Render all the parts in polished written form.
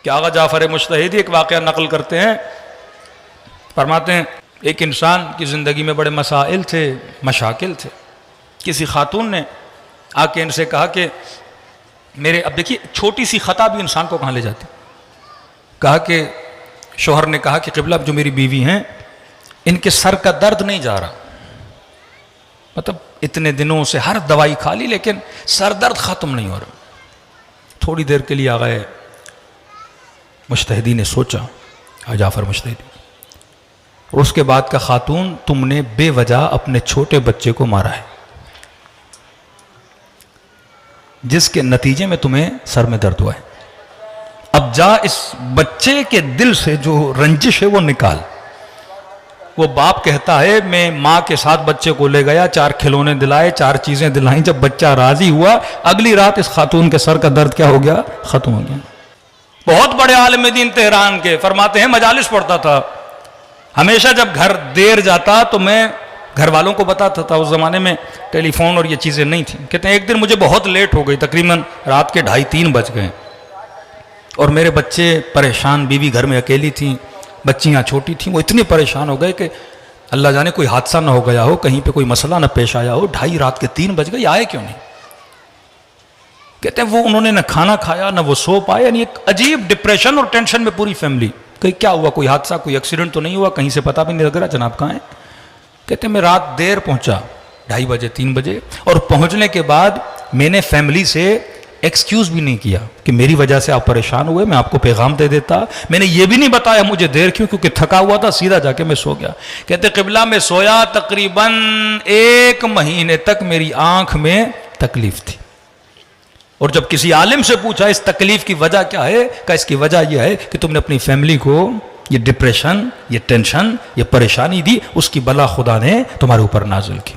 کہ آغا جعفر مجتہدی ایک واقعہ نقل کرتے ہیں، فرماتے ہیں ایک انسان کی زندگی میں بڑے مسائل تھے، مشاکل تھے. کسی خاتون نے آ کے ان سے کہا کہ میرے، اب دیکھیے چھوٹی سی خطا بھی انسان کو کہاں لے جاتی. کہا کہ شوہر نے کہا کہ قبلہ اب جو میری بیوی ہیں ان کے سر کا درد نہیں جا رہا، مطلب اتنے دنوں سے ہر دوائی کھا لی لیکن سر درد ختم نہیں ہو رہا. تھوڑی دیر کے لیے آ گئے مجتہدی نے سوچا، جعفر مجتہدی، اور اس کے بعد کا خاتون تم نے بے وجہ اپنے چھوٹے بچے کو مارا ہے جس کے نتیجے میں تمہیں سر میں درد ہوا ہے. اب جا اس بچے کے دل سے جو رنجش ہے وہ نکال. وہ باپ کہتا ہے میں ماں کے ساتھ بچے کو لے گیا، 4 کھلونے دلائے، 4 چیزیں دلائیں، جب بچہ راضی ہوا اگلی رات اس خاتون کے سر کا درد کیا ہو گیا؟ ختم ہو گیا. بہت بڑے عالم دین تہران کے فرماتے ہیں مجالس پڑھتا تھا، ہمیشہ جب گھر دیر جاتا تو میں گھر والوں کو بتاتا تھا. اس زمانے میں ٹیلی فون اور یہ چیزیں نہیں تھیں. کہتے ہیں ایک دن مجھے بہت لیٹ ہو گئی، تقریباً رات کے 2:30-3 بج گئے، اور میرے بچے پریشان، بیوی گھر میں اکیلی تھیں، بچیاں چھوٹی تھیں، وہ اتنے پریشان ہو گئے کہ اللہ جانے کوئی حادثہ نہ ہو گیا ہو، کہیں پہ کوئی مسئلہ نہ پیش آیا ہو. 2:30 رات کے 3 بج گئے، آئے کیوں نہیں؟ کہتے ہیں وہ انہوں نے نہ کھانا کھایا نہ وہ سو پائے، یعنی ایک عجیب ڈپریشن اور ٹینشن میں پوری فیملی. کہ کیا ہوا، کوئی حادثہ، کوئی ایکسیڈنٹ تو نہیں ہوا، کہیں سے پتہ بھی نہیں لگ رہا جناب کہاں ہیں. کہتے ہیں میں رات دیر پہنچا، 2:30 بجے 3 بجے، اور پہنچنے کے بعد میں نے فیملی سے ایکسکیوز بھی نہیں کیا کہ میری وجہ سے آپ پریشان ہوئے، میں آپ کو پیغام دے دیتا. میں نے یہ بھی نہیں بتایا مجھے دیر کیوں، کیونکہ تھکا ہوا تھا، سیدھا جا کے میں سو گیا. کہتے قبلہ میں سویا تقریباً 1 مہینے تک میری آنکھ میں تکلیف تھی. اور جب کسی عالم سے پوچھا اس تکلیف کی وجہ کیا ہے، کہ اس کی وجہ یہ ہے کہ تم نے اپنی فیملی کو یہ ڈپریشن، یہ ٹینشن، یہ پریشانی دی، اس کی بلا خدا نے تمہارے اوپر نازل کی.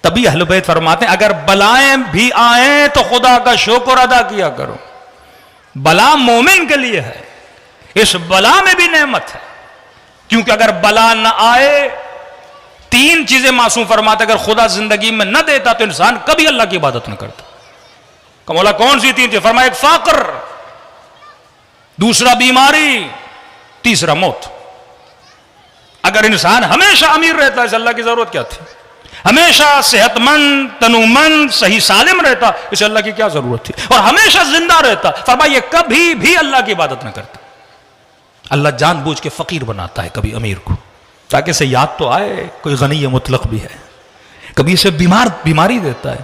تبھی اہل بیت فرماتے ہیں اگر بلائیں بھی آئیں تو خدا کا شکر ادا کیا کرو. بلا مومن کے لیے ہے، اس بلا میں بھی نعمت ہے، کیونکہ اگر بلا نہ آئے، 3 چیزیں معصوم فرماتے اگر خدا زندگی میں نہ دیتا تو انسان کبھی اللہ کی عبادت نہ کرتا. کہ مولا کون سی 3 چیزیں؟ فرمایا ایک فقر، دوسرا بیماری، تیسرا موت. اگر انسان ہمیشہ امیر رہتا ہے، اللہ کی ضرورت کیا تھی؟ ہمیشہ صحت مند، تنومند، صحیح سالم رہتا، اسے اللہ کی کیا ضرورت تھی؟ اور ہمیشہ زندہ رہتا، فرمایا یہ کبھی بھی اللہ کی عبادت نہ کرتا. اللہ جان بوجھ کے فقیر بناتا ہے کبھی امیر کو، تاکہ اسے یاد تو آئے کوئی غنی مطلق بھی ہے. کبھی اسے بیماری دیتا ہے،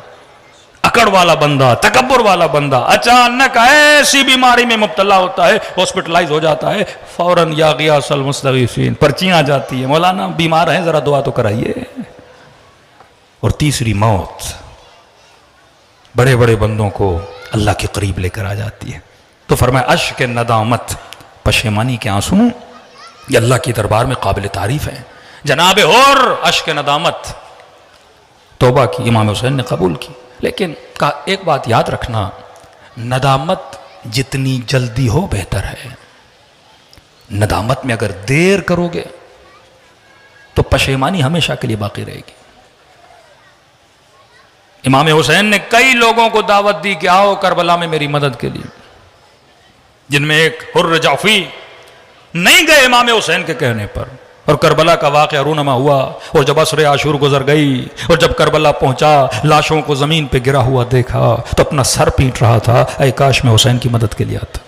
اکڑ والا بندہ، تکبر والا بندہ اچانک ایسی بیماری میں مبتلا ہوتا ہے، ہاسپٹلائز ہو جاتا ہے، فوراً یا غیاث المستغیثین پرچیاں جاتی ہیں، مولانا بیمار ہیں ذرا دعا تو کرائیے. اور تیسری موت بڑے بڑے بندوں کو اللہ کے قریب لے کر آ جاتی ہے. تو فرمایا اشک ندامت، پشیمانی کے آنسو یہ اللہ کی دربار میں قابل تعریف ہیں. جناب اور اشک ندامت توبہ کی امام حسین نے قبول کی، لیکن کہا ایک بات یاد رکھنا، ندامت جتنی جلدی ہو بہتر ہے. ندامت میں اگر دیر کرو گے تو پشیمانی ہمیشہ کے لیے باقی رہے گی. امام حسین نے کئی لوگوں کو دعوت دی کہ آؤ کربلا میں میری مدد کے لیے، جن میں ایک حر جعفی نہیں گئے امام حسین کے کہنے پر، اور کربلا کا واقعہ رونما ہوا. اور جب عصر عاشور گزر گئی اور جب کربلا پہنچا، لاشوں کو زمین پہ گرا ہوا دیکھا تو اپنا سر پیٹ رہا تھا، اے کاش میں حسین کی مدد کے لیے آتا.